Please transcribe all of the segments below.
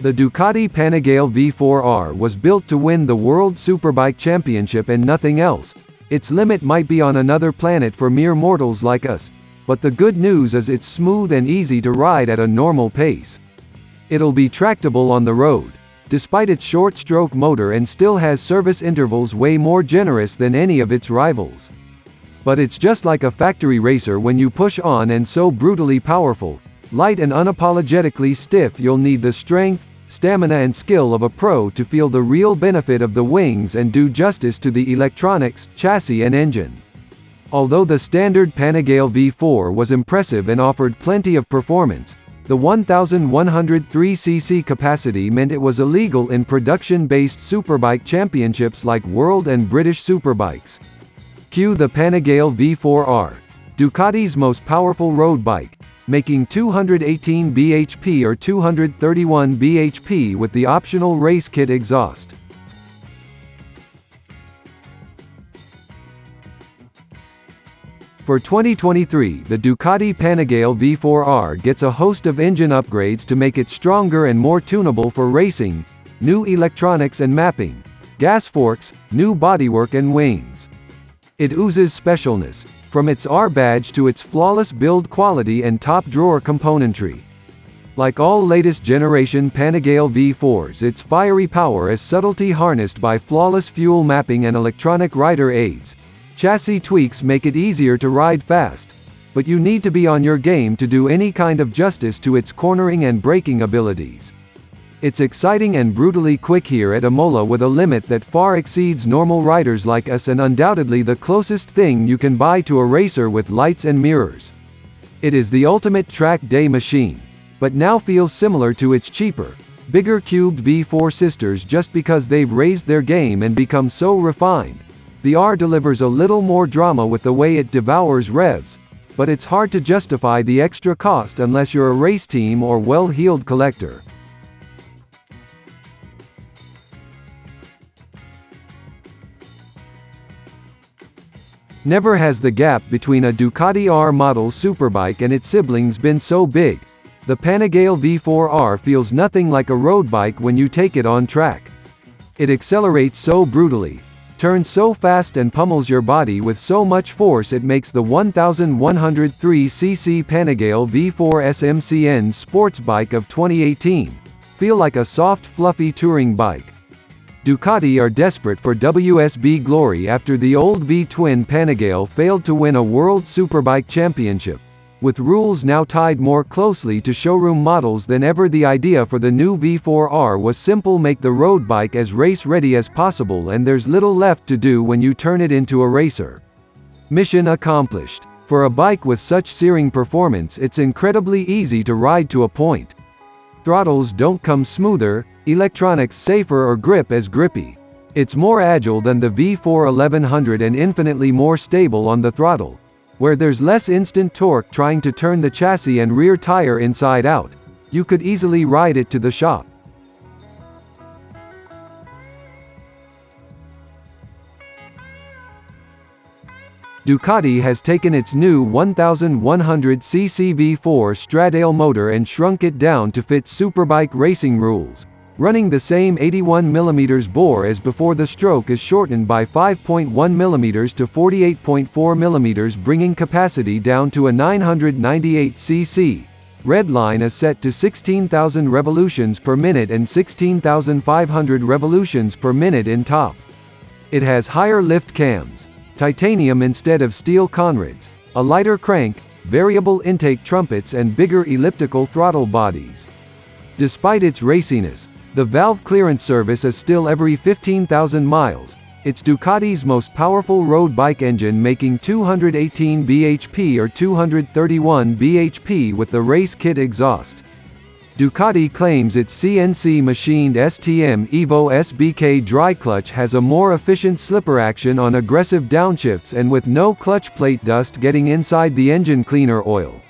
The Ducati Panigale V4R was built to win the World Superbike Championship and nothing else. Its limit might be on another planet for mere mortals like us, but the good news is it's smooth and easy to ride at a normal pace. It'll be tractable on the road, despite its short-stroke motor, and still has service intervals way more generous than any of its rivals. But it's just like a factory racer when you push on, and so brutally powerful, light and unapologetically stiff you'll need the strength, stamina and skill of a pro to feel the real benefit of the wings and do justice to the electronics, chassis and engine. Although the standard Panigale V4 was impressive and offered plenty of performance, the 1,103cc capacity meant it was illegal in production-based superbike championships like World and British Superbikes. Cue the Panigale V4R, Ducati's most powerful road bike, making 218 bhp or 231 bhp with the optional race kit exhaust. For 2023, the Ducati Panigale V4R gets a host of engine upgrades to make it stronger and more tunable for racing, new electronics and mapping, gas forks, new bodywork and wings. It oozes specialness, from its R badge to its flawless build quality and top-drawer componentry. Like all latest generation Panigale V4s, its fiery power is subtlety harnessed by flawless fuel mapping and electronic rider aids. Chassis tweaks make it easier to ride fast, but you need to be on your game to do any kind of justice to its cornering and braking abilities. It's exciting and brutally quick here at Imola with a limit that far exceeds normal riders like us, and undoubtedly the closest thing you can buy to a racer with lights and mirrors. It is the ultimate track day machine, but now feels similar to its cheaper, bigger cubed V4 sisters just because they've raised their game and become so refined. The R delivers a little more drama with the way it devours revs, but it's hard to justify the extra cost unless you're a race team or well-heeled collector. Never has the gap between a Ducati R model superbike and its siblings been so big. The Panigale V4R feels nothing like a road bike when you take it on track. It accelerates so brutally, turns so fast and pummels your body with so much force it makes the 1,103cc Panigale V4s MCN sports bike of 2018 feel like a soft fluffy touring bike. Ducati are desperate for WSB glory after the old V-twin Panigale failed to win a World Superbike Championship. With rules now tied more closely to showroom models than ever, the idea for the new V4R was simple: make the road bike as race-ready as possible, and there's little left to do when you turn it into a racer. Mission accomplished. For a bike with such searing performance, it's incredibly easy to ride to a point. Throttles don't come smoother, electronics safer, or grip as grippy. It's more agile than the V4 1100 and infinitely more stable on the throttle, where there's less instant torque trying to turn the chassis and rear tire inside out. You could easily ride it to the shop. Ducati has taken its new 1,100cc V4 Stradale motor and shrunk it down to fit superbike racing rules, running the same 81mm bore as before. The stroke is shortened by 5.1mm to 48.4mm, bringing capacity down to a 998cc. Red line is set to 16,000 revolutions per minute and 16,500 revolutions per minute in top. It has higher lift cams, titanium instead of steel conrads, a lighter crank, variable intake trumpets and bigger elliptical throttle bodies. Despite its raciness, the valve clearance service is still every 15,000 miles. It's Ducati's most powerful road bike engine, making 218 bhp or 231 bhp with the race kit exhaust. Ducati claims its CNC-machined STM Evo SBK dry clutch has a more efficient slipper action on aggressive downshifts and with no clutch plate dust getting inside the engine cleaner oil.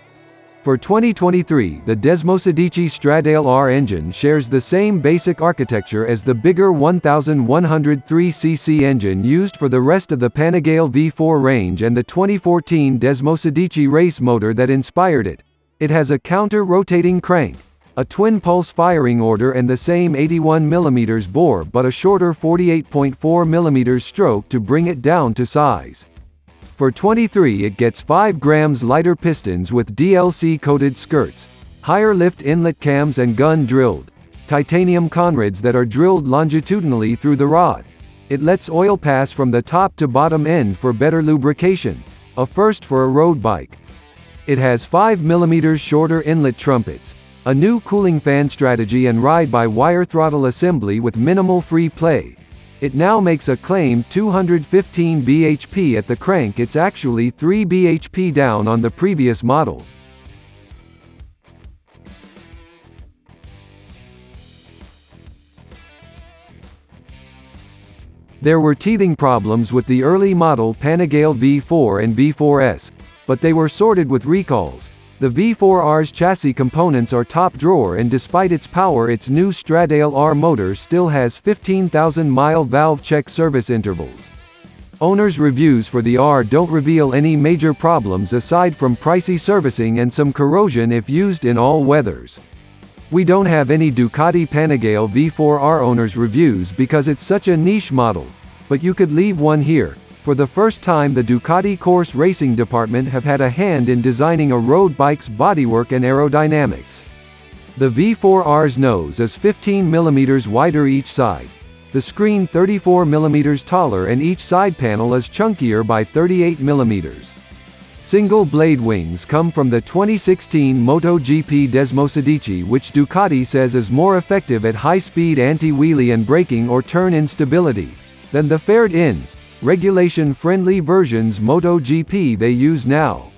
For 2023, the Desmosedici Stradale R engine shares the same basic architecture as the bigger 1,103cc engine used for the rest of the Panigale V4 range and the 2014 Desmosedici race motor that inspired it. It has a counter-rotating crank, a twin-pulse firing order and the same 81mm bore but a shorter 48.4mm stroke to bring it down to size. For 23 it gets 5 grams lighter pistons with DLC-coated skirts, higher lift inlet cams and gun-drilled titanium conrads that are drilled longitudinally through the rod. It lets oil pass from the top to bottom end for better lubrication, a first for a road bike. It has 5mm shorter inlet trumpets, a new cooling fan strategy and ride-by-wire throttle assembly with minimal free play. It now makes a claimed 215 bhp at the crank. It's actually 3 bhp down on the previous model. There were teething problems with the early model Panigale V4 and V4s, but they were sorted with recalls. The V4R's chassis components are top drawer and despite its power its new Stradale R motor still has 15,000-mile valve check service intervals. Owners' reviews for the R don't reveal any major problems aside from pricey servicing and some corrosion if used in all weathers. We don't have any Ducati Panigale V4R owners' reviews because it's such a niche model, but you could leave one here. For the first time the Ducati course racing department have had a hand in designing a road bike's bodywork and aerodynamics. The V4R's nose is 15mm wider each side, the screen 34mm taller and each side panel is chunkier by 38mm. Single blade wings come from the 2016 MotoGP Desmosedici, which Ducati says is more effective at high-speed anti-wheelie and braking or turn instability than the fared-in, regulation-friendly versions MotoGP they use now.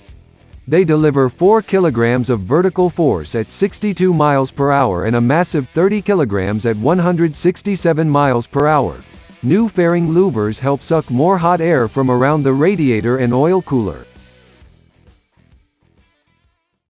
They deliver 4 kg of vertical force at 62 miles per hour and a massive 30 kg at 167 miles per hour. New fairing louvers help suck more hot air from around the radiator and oil cooler.